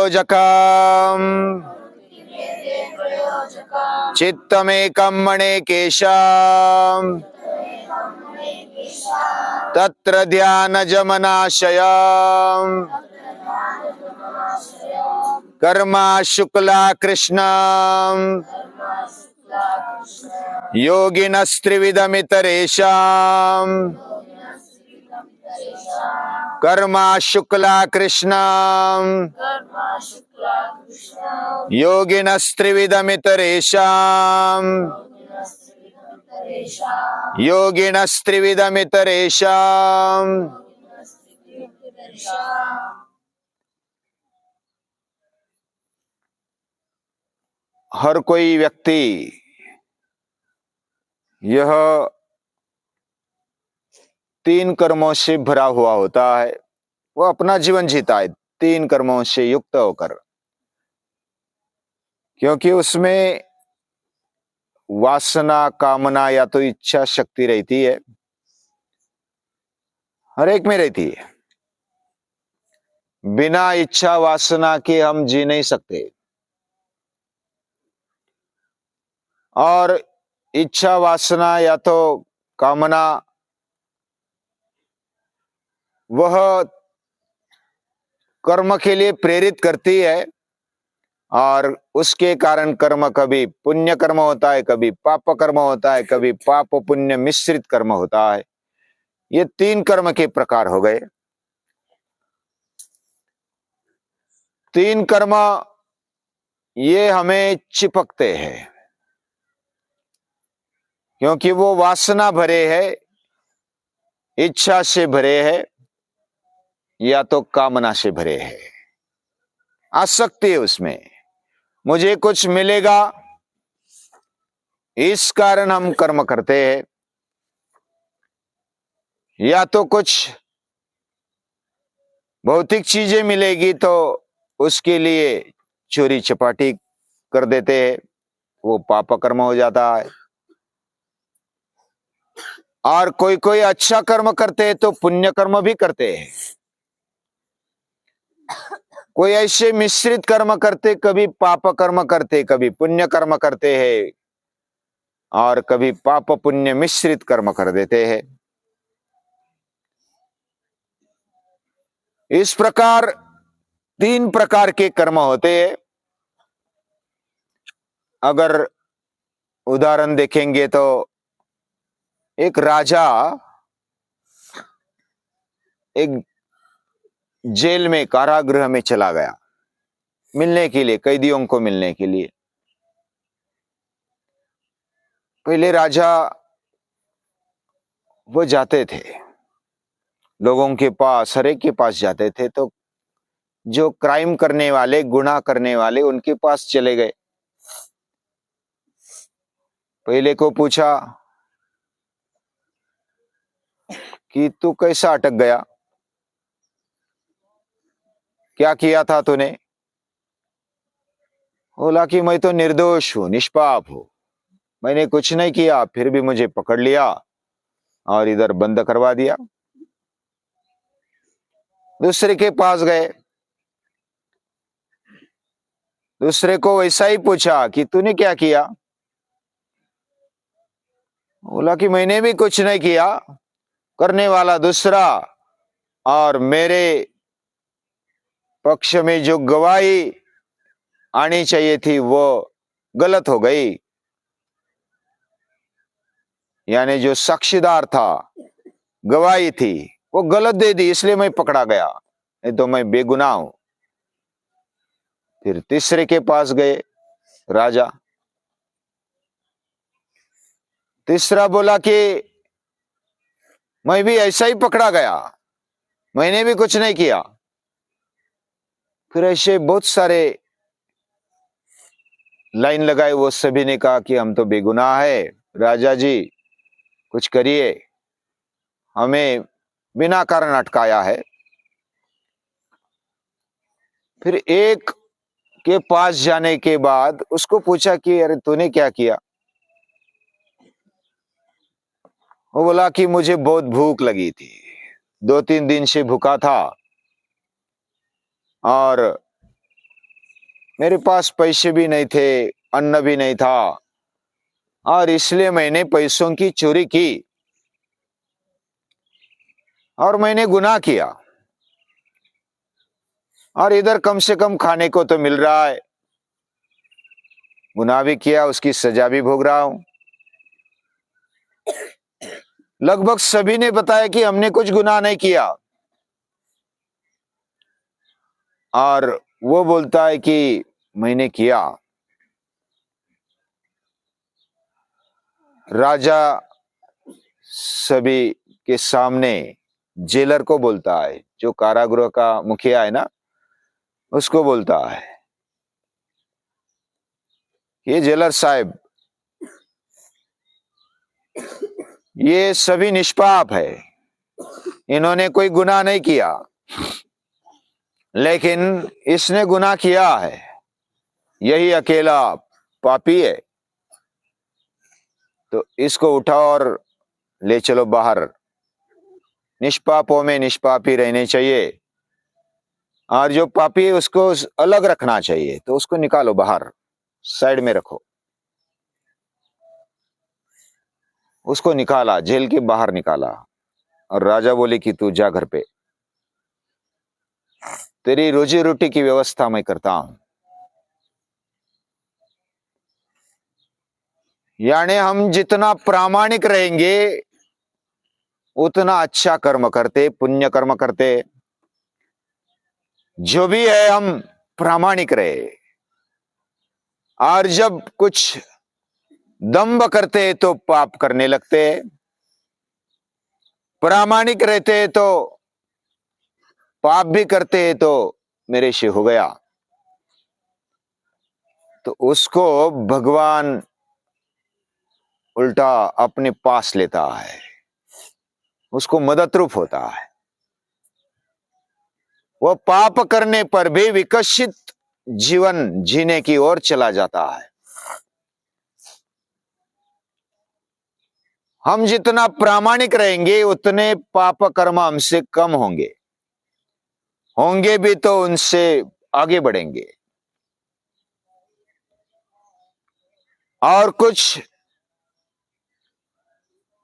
प्रयोजकम् चित्तमेकं मणिकेशम् तत्र ध्यानजमनाशयम् कर्मा शुक्ला कृष्णम् योगिनस्त्रिविधमितरेषाम् कर्मा शुक्ला कृष्णम् योगिनस्त्रिविधमितरेषाम् योगिनस्त्रिविधमितरेषाम्। हर कोई व्यक्ति यह 3 कर्मों से भरा हुआ होता है। वो अपना जीवन जीता है 3 कर्मों से युक्त होकर, क्योंकि उसमें वासना, कामना या तो इच्छा शक्ति रहती है, हर एक में रहती है। बिना इच्छा वासना के हम जी नहीं सकते, और इच्छा वासना या तो कामना वह कर्म के लिए प्रेरित करती है, और उसके कारण कर्म कभी पुण्य कर्म होता है, कभी पाप कर्म होता है, कभी पाप पुण्य मिश्रित कर्म होता है। ये 3 कर्म के प्रकार हो गए। 3 कर्म ये हमें चिपकते हैं, क्योंकि वो वासना भरे है, इच्छा से भरे है, या तो कामना से भरे है। आसक्ति है उसमें, मुझे कुछ मिलेगा इस कारण हम कर्म करते हैं, या तो कुछ भौतिक चीजें मिलेगी तो उसके लिए चोरी चपाटी कर देते हैं, वो पाप कर्म हो जाता है। और कोई कोई अच्छा कर्म करते हैं तो पुण्य कर्म भी करते हैं। कोई ऐसे मिश्रित कर्म करते, कभी पाप कर्म करते, कभी पुण्य कर्म करते हैं, और कभी पाप पुण्य मिश्रित कर्म कर देते हैं। इस प्रकार 3 प्रकार के कर्म होते हैं। अगर उदाहरण देखेंगे तो एक राजा एक जेल में, कारागृह में चला गया मिलने के लिए, कैदियों को मिलने के लिए। पहले राजा वो जाते थे लोगों के पास, हर एक के पास जाते थे, तो जो क्राइम करने वाले, गुनाह करने वाले, उनके पास चले गए। पहले को पूछा कि तू कैसा अटक गया, क्या किया था तूने? बोला कि मैं तो निर्दोष हूं, निष्पाप हूं, मैंने कुछ नहीं किया, फिर भी मुझे पकड़ लिया और इधर बंद करवा दिया। दूसरे के पास गए, दूसरे को वैसा ही पूछा कि तूने क्या किया? बोला कि मैंने भी कुछ नहीं किया, करने वाला दूसरा, और मेरे पक्ष में जो गवाही आनी चाहिए थी वो गलत हो गई, यानी जो साक्षीदार था, गवाही थी, वो गलत दे दी, इसलिए मैं पकड़ा गया, नहीं तो मैं बेगुनाह हूं। फिर तीसरे के पास गए राजा। तीसरा बोला कि मैं भी ऐसा ही पकड़ा गया, मैंने भी कुछ नहीं किया। फिर ऐसे बहुत सारे लाइन लगाए, वो सभी ने कहा कि हम तो बेगुनाह है, राजा जी कुछ करिए, हमें बिना कारण अटकाया है। फिर एक के पास जाने के बाद उसको पूछा कि अरे तूने क्या किया? वो बोला कि मुझे बहुत भूख लगी थी, 2-3 दिन से भूखा था, और मेरे पास पैसे भी नहीं थे, अन्न भी नहीं था, और इसलिए मैंने पैसों की चोरी की और मैंने गुनाह किया, और इधर कम से कम खाने को तो मिल रहा है। गुनाह भी किया, उसकी सजा भी भोग रहा हूं। लगभग सभी ने बताया कि हमने कुछ गुनाह नहीं किया, और वो बोलता है कि मैंने किया। राजा सभी के सामने जेलर को बोलता है, जो कारागृह का मुखिया है ना, उसको बोलता है, ये जेलर साहब, ये सभी निष्पाप है, इन्होंने कोई गुनाह नहीं किया, लेकिन इसने गुनाह किया है, यही अकेला पापी है। तो इसको उठाओ और ले चलो बाहर। निष्पापों में निष्पाप ही रहने चाहिए, और जो पापी है उसको अलग रखना चाहिए। तो उसको निकालो बाहर, साइड में रखो। उसको निकाला, जेल के बाहर निकाला, और राजा बोले कि तू जा घर पे, तेरी रोजी रोटी की व्यवस्था मैं करता हूं। यानी हम जितना प्रामाणिक रहेंगे उतना अच्छा कर्म करते, पुण्य कर्म करते। जो भी है हम प्रामाणिक रहे, और जब कुछ दंभ करते तो पाप करने लगते। प्रामाणिक रहते तो पाप भी करते, तो मेरे से हो गया। तो उसको भगवान उल्टा अपने पास लेता है, उसको मदद रूप होता है। वह पाप करने पर भी विकसित जीवन जीने की ओर चला जाता है। हम जितना प्रामाणिक रहेंगे उतने पाप कर्म हमसे कम होंगे, होंगे भी तो उनसे आगे बढ़ेंगे। और कुछ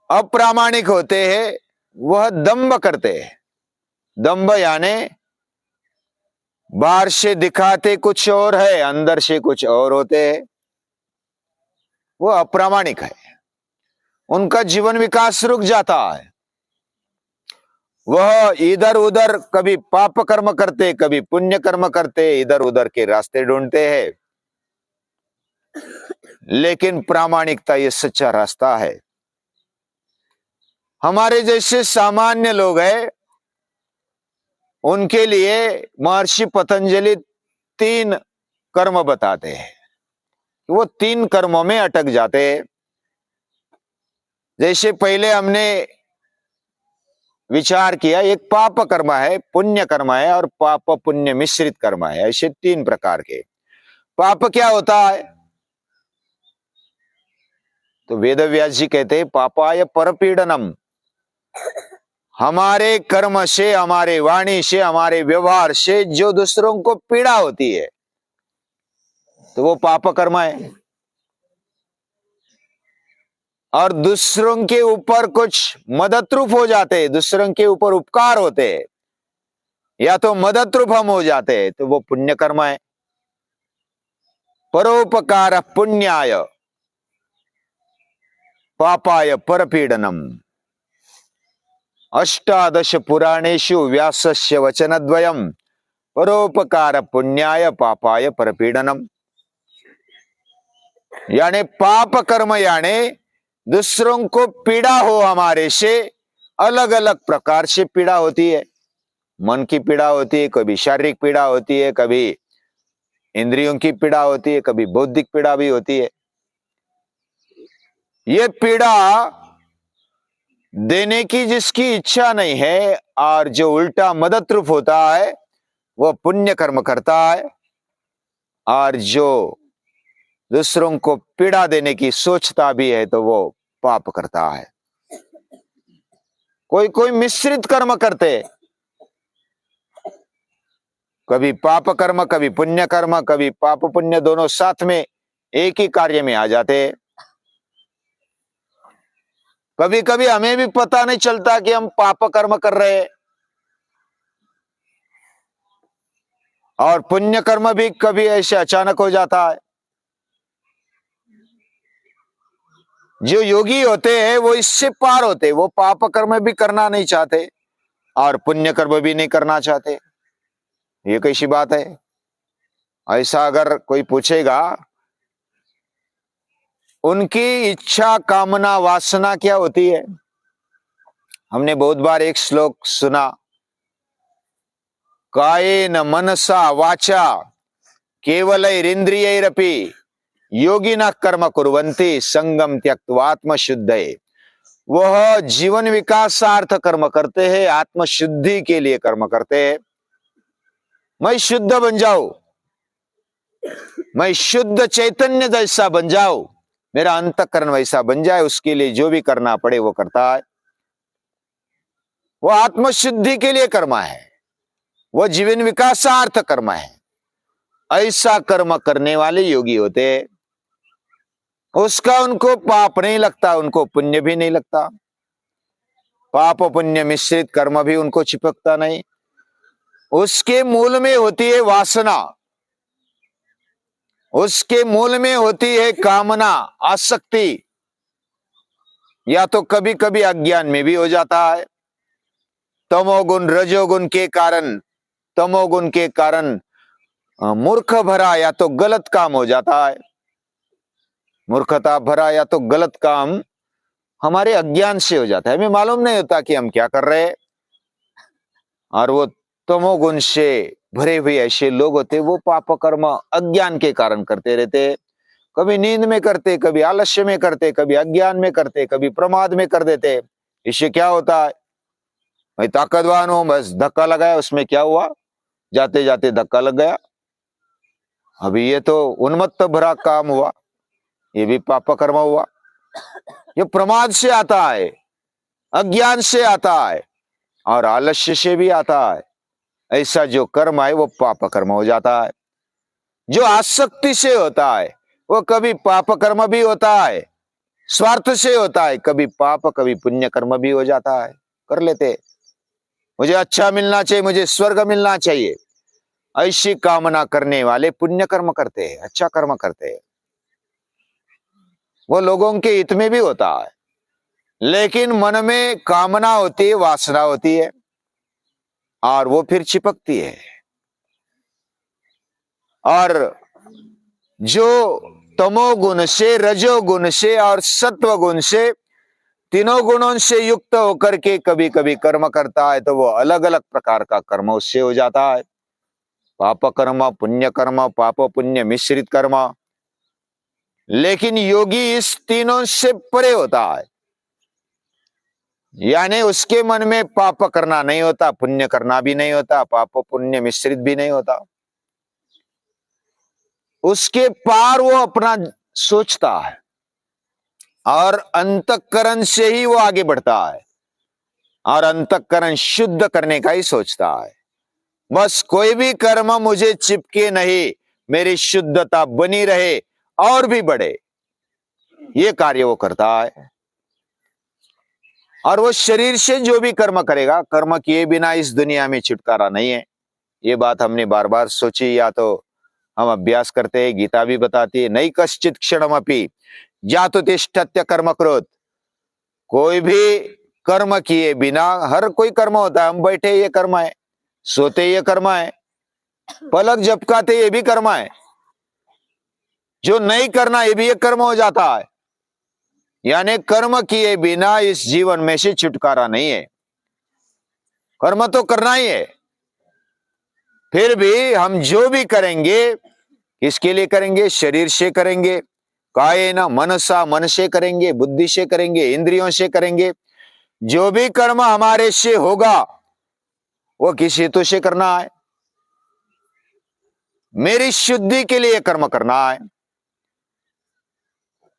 अप्रामाणिक होते हैं, वह दंभ करते हैं। दंभ यानी बाहर से दिखाते कुछ और है, अंदर से कुछ और होते हैं। वो अप्रामाणिक है, उनका जीवन विकास रुक जाता है। वह इधर उधर कभी पाप कर्म करते, कभी पुण्य कर्म करते, इधर उधर के रास्ते ढूंढते हैं। लेकिन प्रामाणिकता ये सच्चा रास्ता है। हमारे जैसे सामान्य लोग हैं, उनके लिए महर्षि पतंजलि 3 कर्म बताते हैं। वो 3 कर्मों में अटक जाते हैं। जैसे पहले हमने विचार किया, एक पाप कर्म है, पुण्य कर्म है, और पाप पुण्य मिश्रित कर्म है। ऐसे 3 प्रकार के। पाप क्या होता है? तो वेद व्यास जी कहते हैं, पापाय परपीड़नम। हमारे कर्म से, हमारे वाणी से, हमारे व्यवहार से जो दूसरों को पीड़ा होती है, तो वो पाप कर्म है। और दूसरों के ऊपर कुछ मदद रूप हो जाते हैं, दूसरों के ऊपर उपकार होते हैं, या तो मदद रूप हम हो जाते हैं, तो वो पुण्य कर्म है। परोपकार पुण्याय पापाय परपीडनम। अष्टादश पुराणेषु व्यासस्य वचनद्वयम् परोपकार पुण्याय पापाय परपीडनम। यानी पाप कर्म यानी दूसरों को पीड़ा हो हमारे से, अलग अलग प्रकार से पीड़ा होती है। मन की पीड़ा होती है, कभी शारीरिक पीड़ा होती है, कभी इंद्रियों की पीड़ा होती है, कभी बौद्धिक पीड़ा भी होती है। ये पीड़ा देने की जिसकी इच्छा नहीं है, और जो उल्टा मदद रूप होता है, वह पुण्य कर्म करता है। और जो दूसरों को पीड़ा देने की सोचता भी है, तो वो पाप करता है। कोई कोई मिश्रित कर्म करते, कभी पाप कर्म, कभी पुण्य कर्म, कभी पाप पुण्य दोनों साथ में एक ही कार्य में आ जाते हैं। कभी कभी हमें भी पता नहीं चलता कि हम पाप कर्म कर रहे हैं, और पुण्य कर्म भी कभी ऐसे अचानक हो जाता है। जो योगी होते हैं वो इससे पार होते हैं, वो पाप कर्म भी करना नहीं चाहते और पुण्य कर्म भी नहीं करना चाहते। ये कैसी बात है? ऐसा अगर कोई पूछेगा, उनकी इच्छा कामना वासना क्या होती है? हमने बहुत बार एक श्लोक सुना, कायेन मनसा वाचा केवलैरिंद्रियैरपि योगिनः कर्म कुर्वन्ति संगम त्यक्त्वा आत्मशुद्धये। वह जीवन विकासार्थ कर्म करते हैं, आत्मशुद्धि के लिए कर्म करते हैं। मैं शुद्ध बन जाऊं, मैं शुद्ध चैतन्य जैसा बन जाऊं, मेरा अंतःकरण वैसा बन जाए, उसके लिए जो भी करना पड़े वो करता है। वो आत्मशुद्धि के लिए कर्म है, वो जीवन विकासार्थ कर्म है। ऐसा कर्म करने वाले योगी होते हैं, उसका उनको पाप नहीं लगता, उनको पुण्य भी नहीं लगता। पाप पुण्य मिश्रित कर्म भी उनको चिपकता नहीं। उसके मूल में होती है वासना, उसके मूल में होती है कामना, आसक्ति, या तो कभी कभी अज्ञान में भी हो जाता है। तमोगुण रजोगुण के कारण, तमोगुण के कारण मूर्ख भरा या तो गलत काम हो जाता है। मूर्खता भरा या तो गलत काम हमारे अज्ञान से हो जाता है, हमें मालूम नहीं होता कि हम क्या कर रहे हैं। और वो तमोगुण से भरे हुए ऐसे लोग होते, वो पाप कर्म अज्ञान के कारण करते रहते। कभी नींद में करते, कभी आलस्य में करते, कभी अज्ञान में करते, कभी प्रमाद में कर देते। इससे क्या होता है? मैं ताकतवान हूं, बस धक्का लगाया, उसमें क्या हुआ? जाते जाते धक्का लग गया। अभी ये तो उन्मत्त भरा काम हुआ, ये भी पाप कर्म हुआ। ये प्रमाद से आता है, अज्ञान से आता है और आलस्य से भी आता है। ऐसा जो कर्म है वो पाप कर्म हो जाता है। जो आसक्ति से होता है वो कभी पाप कर्म भी होता है, स्वार्थ से होता है, कभी पाप कभी पुण्य कर्म भी हो जाता है। कर लेते, मुझे अच्छा मिलना चाहिए, मुझे स्वर्ग मिलना चाहिए, ऐसी कामना करने वाले पुण्य कर्म करते हैं, अच्छा कर्म करते हैं। वो लोगों के हित में भी होता है, लेकिन मन में कामना होती है, वासना होती है, और वो फिर चिपकती है। और जो तमोगुण से, रजोगुण से और सत्व गुण से, तीनों गुणों से युक्त होकर के कभी कभी कर्म करता है, तो वो अलग अलग प्रकार का कर्म उससे हो जाता है। पाप कर्म, पुण्य कर्म, पाप पुण्य मिश्रित कर्म। लेकिन योगी इस तीनों से परे होता है, यानी उसके मन में पाप करना नहीं होता, पुण्य करना भी नहीं होता, पाप पुण्य मिश्रित भी नहीं होता। उसके पार वो अपना सोचता है और अंतःकरण से ही वो आगे बढ़ता है, और अंतःकरण शुद्ध करने का ही सोचता है। बस कोई भी कर्म मुझे चिपके नहीं, मेरी शुद्धता बनी रहे और भी बढ़े, ये कार्य वो करता है। और वो शरीर से जो भी कर्म करेगा, कर्म किए बिना इस दुनिया में छुटकारा नहीं है। ये बात हमने बार बार सोची, या तो हम अभ्यास करते हैं, गीता भी बताती है, नहीं कश्चित क्षणमपि जातु तिष्ठत्य कर्म क्रोध। कोई भी कर्म किए बिना, हर कोई कर्म होता है, हम बैठे ये कर्म है, सोते ये कर्म है, पलक झपकाते ये भी कर्म है, जो नहीं करना ये भी एक कर्म हो जाता है। यानी कर्म किए बिना इस जीवन में से छुटकारा नहीं है, कर्म तो करना ही है। फिर भी हम जो भी करेंगे, किसके लिए करेंगे? शरीर से करेंगे, कायेन मनसा, मन से करेंगे, बुद्धि से करेंगे, इंद्रियों से करेंगे। जो भी कर्म हमारे से होगा वो किस हेतु से करना है? मेरी शुद्धि के लिए कर्म करना है,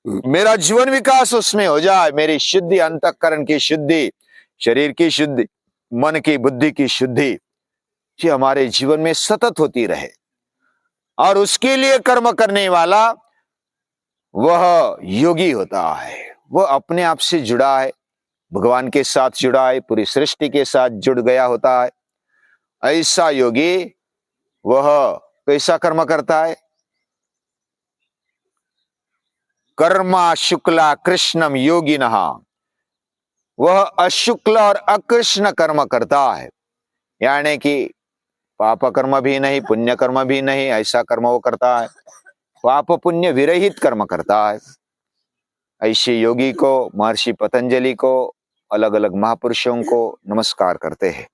मेरा जीवन विकास उसमें हो जाए, मेरी शुद्धि, अंतःकरण की शुद्धि, शरीर की शुद्धि, मन की बुद्धि की शुद्धि, ये हमारे जीवन में सतत होती रहे। और उसके लिए कर्म करने वाला वह योगी होता है। वह अपने आप से जुड़ा है, भगवान के साथ जुड़ा है, पूरी सृष्टि के साथ जुड़ गया होता है। ऐसा योगी वह कैसा कर्म करता है? कर्मा शुक्ला कृष्णम योगिनः, वह अशुक्ल और अकृष्ण कर्म करता है। यानी कि पाप कर्म भी नहीं, पुण्य कर्म भी नहीं, ऐसा कर्म वो करता है। पाप पुण्य विरहित कर्म करता है। ऐसे योगी को, महर्षि पतंजलि को, अलग अलग महापुरुषों को नमस्कार करते हैं।